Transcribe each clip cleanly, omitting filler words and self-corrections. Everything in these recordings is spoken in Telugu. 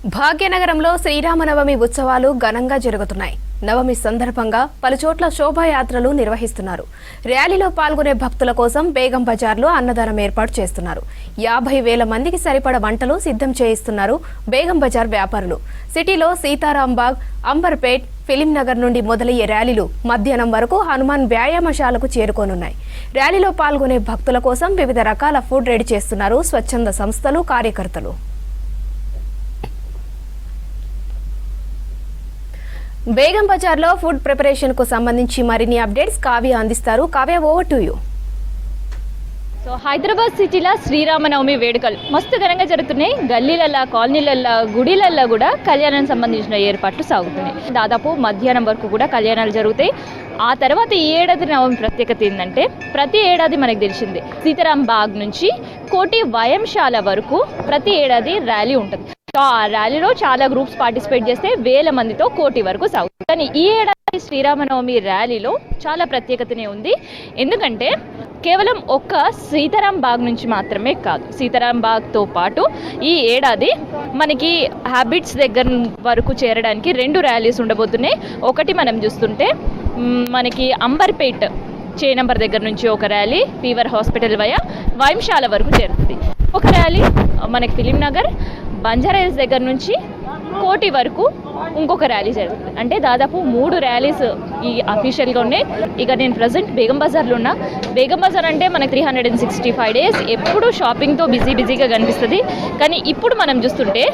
భాగ్యనగరంలో శ్రీరామనవమి ఉత్సవాలు ఘనంగా జరుగుతున్నాయి. నవమి సందర్భంగా పలుచోట్ల శోభాయాత్రలు నిర్వహిస్తున్నారు. ర్యాలీలో పాల్గొనే భక్తుల కోసం బేగం బజార్లో అన్నదానం ఏర్పాటు చేస్తున్నారు. 50,000 మందికి సరిపడ వంటలు సిద్ధం చేయిస్తున్నారు బేగం బజార్ వ్యాపారులు. సిటీలో సీతారాంబాగ్, అంబర్పేట్, ఫిలింనగర్ నుండి మొదలయ్యే ర్యాలీలు మధ్యాహ్నం వరకు హనుమాన్ వ్యాయామశాలకు చేరుకోనున్నాయి. ర్యాలీలో పాల్గొనే భక్తుల కోసం వివిధ రకాల ఫుడ్ రెడీ చేస్తున్నారు స్వచ్ఛంద సంస్థలు, కార్యకర్తలు. బేగం బజార్లో ఫుడ్ ప్రిపరేషన్ కు సంబంధించి మరిన్ని అప్డేట్స్ కావ్య అందిస్తారు. Kavya, over to you. So Hyderabad సిటీలో శ్రీరామనవమి వేడుకలు మస్తు ఘనంగా జరుగుతున్నాయి. గల్లీలల్లా, కాలనీలల్లా, గుడిలల్లా కూడా కళ్యాణానికి సంబంధించిన ఏర్పాట్లు సాగుతున్నాయి. దాదాపు మధ్యాహ్నం వరకు కూడా కళ్యాణాలు జరుగుతాయి. ఆ తర్వాత ఈ ఏడాది నవమి ప్రత్యేకత ఏంటంటే, ప్రతి ఏడాది మనకు తెలిసిందే సీతారాం బాగ్ నుంచి కోటి వ్యాయామశాల వరకు ప్రతి ఏడాది ర్యాలీ ఉంటుంది. సో ఆ ర్యాలీలో చాలా గ్రూప్స్ పార్టిసిపేట్ చేస్తే 1000 మందితో కోటి వరకు సాగుతుంది. కానీ ఈ ఏడాది శ్రీరామనవమి ర్యాలీలో చాలా ప్రత్యేకతనే ఉంది. ఎందుకంటే కేవలం ఒక్క సీతారాం బాగ్ నుంచి మాత్రమే కాదు, సీతారాం బాగ్తో పాటు ఈ ఏడాది మనకి హ్యాబిట్స్ దగ్గర వరకు చేరడానికి 2 ర్యాలీస్ ఉండబోతున్నాయి. ఒకటి మనం చూస్తుంటే మనకి అంబర్పేట్ చేనంబర్ దగ్గర నుంచి ఒక ర్యాలీ ఫీవర్ హాస్పిటల్ వ్యాయామశాల వరకు చేరుతుంది. ఒక ర్యాలీ మనకి ఫిలింనగర్, బంజారాహిల్స్ దగ్గర నుంచి కోటి వరకు ఇంకొక ర్యాలీ జరుగుతుంది. అంటే దాదాపు 3 ర్యాలీస్ ఈ అఫీషియల్గా ఉన్నాయి. ఇక నేను ప్రజెంట్ బేగం బజార్లో ఉన్నా. బేగం బజార్ అంటే మనకి 365 డేస్ ఎప్పుడు షాపింగ్తో బిజీగా కనిపిస్తుంది. కానీ ఇప్పుడు మనం చూస్తుంటే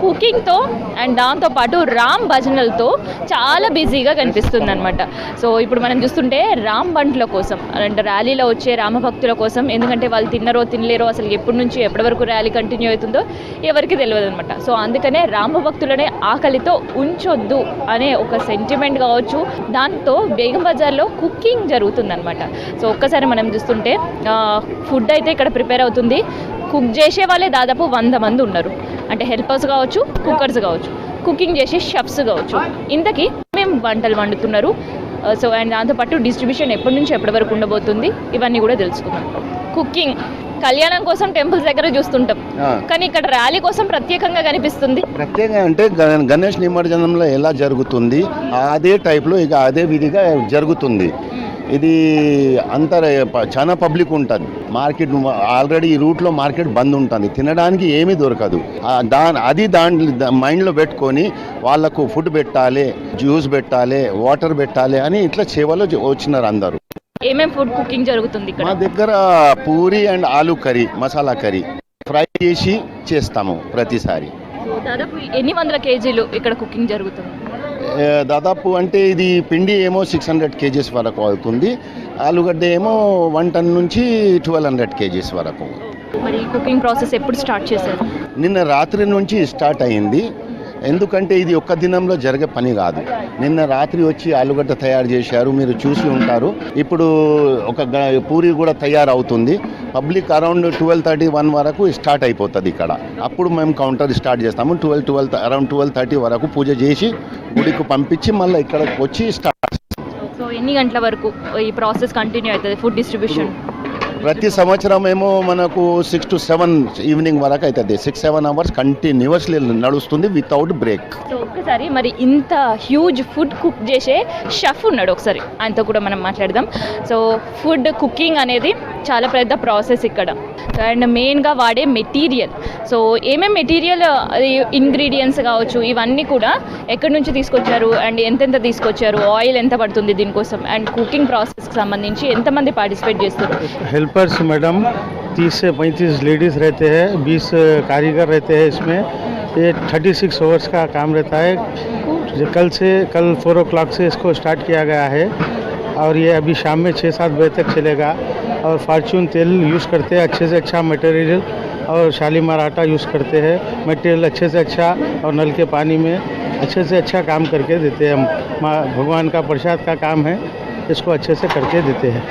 కుకింగ్తో అండ్ దాంతోపాటు రామ్ భజనలతో చాలా బిజీగా కనిపిస్తుంది అనమాట. సో ఇప్పుడు మనం చూస్తుంటే రామ్ బండ్ల కోసం అండ్ ర్యాలీలో వచ్చే రామభక్తుల కోసం, ఎందుకంటే వాళ్ళు తిన్నరో తినలేరో, అసలు ఎప్పటి నుంచి ఎప్పటి వరకు ర్యాలీ కంటిన్యూ అవుతుందో ఎవరికి తెలియదు అనమాట. సో అందుకనే రామభక్తులనే ఆకలితో ఉంచొద్దు అనే ఒక సెంటిమెంట్ కావచ్చు, దాంతో బేగం బజార్లో కుకింగ్ జరుగుతుందన్నమాట. సో ఒక్కసారి మనం చూస్తుంటే ఫుడ్ అయితే ఇక్కడ ప్రిపేర్ అవుతుంది. కుక్ చేసే వాళ్ళే దాదాపు 100 మంది ఉన్నారు. అంటే హెల్పర్స్ కావచ్చు, కుక్కర్స్ కావచ్చు, కుకింగ్ చేసే షెఫ్స్ కావచ్చు. ఇంతకీ మేము వంటలు వండుతున్నారు. సో అండ్ దాంతోపాటు డిస్ట్రిబ్యూషన్ ఎప్పటి నుంచి ఎప్పటి వరకు ఉండబోతుంది, ఇవన్నీ కూడా తెలుసుకుందాం. కుకింగ్ కళ్యాణం కోసం టెంపుల్స్ దగ్గర చూస్తుంటాం, కానీ ఇక్కడ ర్యాలీ కోసం ప్రత్యేకంగా కనిపిస్తుంది. ప్రత్యేకంగా అంటే గణేష్ నిమజ్జనంలో ఎలా జరుగుతుంది అదే టైప్లో ఇక అదే విధిగా జరుగుతుంది. ఇది అంతా చాలా పబ్లిక్ ఉంటుంది. మార్కెట్ ఆల్రెడీ ఈ రూట్లో మార్కెట్ బంద్ ఉంటుంది, తినడానికి ఏమీ దొరకదు. దాని మైండ్లో పెట్టుకొని వాళ్ళకు ఫుడ్ పెట్టాలి, జ్యూస్ పెట్టాలి, వాటర్ పెట్టాలి అని ఇట్లా సేవలో వచ్చినారు అందరూ. ఏమేం ఫుడ్ కుకింగ్ జరుగుతుంది ఇక్కడ? మా దగ్గర puri and aloo curry, masala curry fry చేసి చేస్తాము ప్రతిసారి. దాదాపు ఎన్ని వందల కేజీలు ఇక్కడ కుకింగ్ జరుగుతుంది? దాదాపు అంటే ఇది పిండి ఏమో 600 kgs వరకు అవుతుంది, ఆలుగడ్డ ఏమో 1 ton నుంచి 1200 kgs వరకు. మరి కుకింగ్ ప్రాసెస్ ఎప్పుడు స్టార్ట్ చేశారు? నిన్న రాత్రి నుంచి స్టార్ట్ అయింది. ఎందుకంటే ఇది ఒక్క దినంలో జరిగే పని కాదు. నిన్న రాత్రి వచ్చి ఆలుగడ్డ తయారు చేశారు, మీరు చూసి ఉంటారు. ఇప్పుడు ఒక పూరి కూడా తయారవుతుంది. పబ్లిక్ అరౌండ్ 12:30-1 వరకు స్టార్ట్ అయిపోతుంది ఇక్కడ. అప్పుడు మేము కౌంటర్ స్టార్ట్ చేస్తాము. అరౌండ్ 12:30 వరకు పూజ చేసి గుడికి పంపించి మళ్ళీ ఇక్కడికి వచ్చి స్టార్ట్. సో ఎన్ని గంటల వరకు ఈ ప్రాసెస్ కంటిన్యూ అవుతుంది ఫుడ్ డిస్ట్రిబ్యూషన్? ప్రతి సంవత్సరం ఏమో మనకు 6 to 7 ఈవినింగ్ వరకు అవుతుంది. 6-7 అవర్స్ కంటిన్యూస్లీ నడుస్తుంది వితౌట్ బ్రేక్. సో ఒక్కసారి మరి ఇంత హ్యూజ్ ఫుడ్ కుక్ చేసే షెఫ్ ఉన్నాడు, ఒకసారి ఆయనతో కూడా మనం మాట్లాడదాం. సో ఫుడ్ కుకింగ్ అనేది చాలా పెద్ద ప్రాసెస్ ఇక్కడ. అండ్ మెయిన్గా వాడే మెటీరియల్, సో ఏమేమి మెటీరియల్ ఇంగ్రీడియంట్స్ కావచ్చు, ఇవన్నీ కూడా ఎక్కడి నుంచి తీసుకొచ్చారు అండ్ ఎంతెంత తీసుకొచ్చారు, ఆయిల్ ఎంత పడుతుంది దీనికోసం, అండ్ కుకింగ్ ప్రాసెస్కి సంబంధించి ఎంతమంది పార్టిసిపేట్ చేస్తారు? हेल्पर्स मैडम 30 से 35 लेडीज़ रहते हैं, 20 कारीगर रहते हैं इसमें. ये 36 आवर्स का काम रहता है. कल 4 o'clock से इसको स्टार्ट किया गया है और ये अभी शाम में 6-7 बजे तक चलेगा. और फॉर्च्यून तेल यूज़ करते हैं, अच्छे से अच्छा मटेरियल, और शालीमार आटा यूज़ करते हैं. मटेरियल अच्छे से अच्छा और नल के पानी में अच्छे से अच्छा काम करके देते हैं. माँ भगवान का प्रसाद का काम है, इसको अच्छे से करके देते हैं.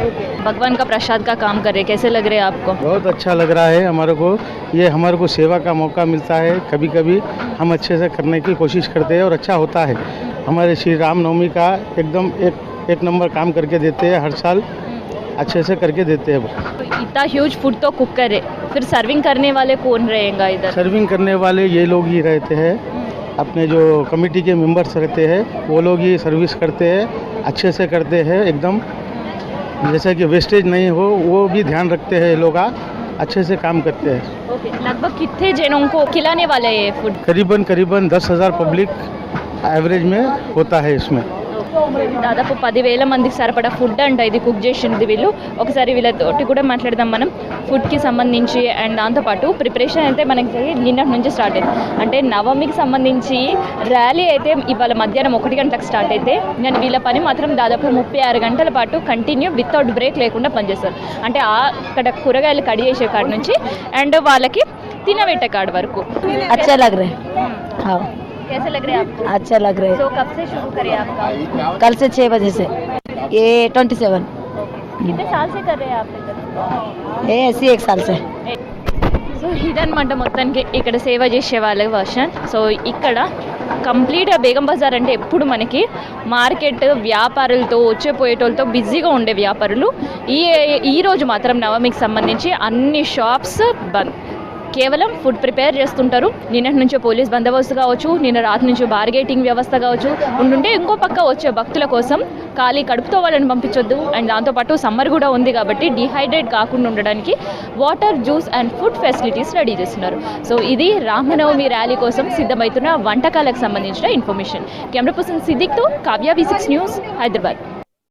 भगवान का प्रसाद का काम कर रहे, कैसे लग रहे हैं आपको? बहुत अच्छा लग रहा है हमारे को. ये हमारे को सेवा का मौका मिलता है. कभी कभी हम अच्छे से करने की कोशिश करते हैं और अच्छा होता है. हमारे श्री रामनवमी का एकदम एक नंबर काम करके देते हैं. हर साल अच्छे से करके देते हैं. इतना ह्यूज फूड तो कुक करे, फिर सर्विंग करने वाले कौन रहेगा इधर? सर्विंग करने वाले ये लोग ही रहते हैं. अपने जो कमेटी के मेंबर्स रहते हैं वो लोग ही सर्विस करते हैं, अच्छे से करते हैं एकदम, जैसे कि वेस्टेज नहीं हो वो भी ध्यान रखते हैं, लोग अच्छे से काम करते हैं। ओके, लगभग कितने जनों को खिलाने वाला है ये फूड? करीबन 10,000 पब्लिक एवरेज में होता है इसमें। దాదాపు 10,000 మందికి సరిపడా ఫుడ్ అంట ఇది కుక్ చేసింది వీళ్ళు. ఒకసారి వీళ్ళతోటి కూడా మాట్లాడదాం మనం ఫుడ్కి సంబంధించి. అండ్ దాంతోపాటు ప్రిపరేషన్ అయితే మనకి నిన్నటి నుంచి స్టార్ట్ అయింది. అంటే నవమికి సంబంధించి ర్యాలీ అయితే ఇవాళ మధ్యాహ్నం 1 గంటలకు స్టార్ట్ అయితే నేను వీళ్ళ పని మాత్రం దాదాపు 36 గంటల పాటు కంటిన్యూ వితౌట్ బ్రేక్ లేకుండా పనిచేస్తారు. అంటే అక్కడ కూరగాయలు కడి చేసే కాడ నుంచి అండ్ వాళ్ళకి తినబెట్టే కాడ వరకు. अच्छा लग रहा है। हाँ कैसे लग रहे हैं आपको? अच्छा लग रहा तो कब से शुरू करें आपका? है। कल से 6 बजे से ये 27 कितने साल से कर रहे हैं आप इधर? ये ऐसी 1 साल से। సో ఇదన్నమాట మొత్తానికి ఇక్కడ సేవ చేసే వాళ్ళ వర్షన్. సో ఇక్కడ కంప్లీట్గా బేగం బజార్ అంటే ఎప్పుడు మనకి మార్కెట్ వ్యాపారులతో వచ్చేపోయేటోళ్ళతో బిజీగా ఉండే వ్యాపారులు ఈ రోజు మాత్రం నవమికి సంబంధించి అన్ని షాప్స్ బంద్. కేవలం ఫుడ్ ప్రిపేర్ చేస్తుంటారు. నిన్నటి నుంచో పోలీస్ బందోబస్తు కావచ్చు, నిన్న రాత్రి నుంచి బార్గేటింగ్ వ్యవస్థ కావచ్చు ఉంటుంటే, ఇంకో పక్క వచ్చే భక్తుల కోసం ఖాళీ కడుపుతో వాళ్ళని పంపించొద్దు. అండ్ దాంతోపాటు సమ్మర్ కూడా ఉంది కాబట్టి డిహైడ్రేట్ కాకుండా ఉండడానికి water, juice and food facilities ready చేస్తున్నారు. సో ఇది రామనవమి ర్యాలీ కోసం సిద్ధమవుతున్న వంటకాలకు సంబంధించిన ఇన్ఫర్మేషన్. కెమెరా పర్సన్ సిద్దిక్తో కావ్య, V6 న్యూస్, హైదరాబాద్.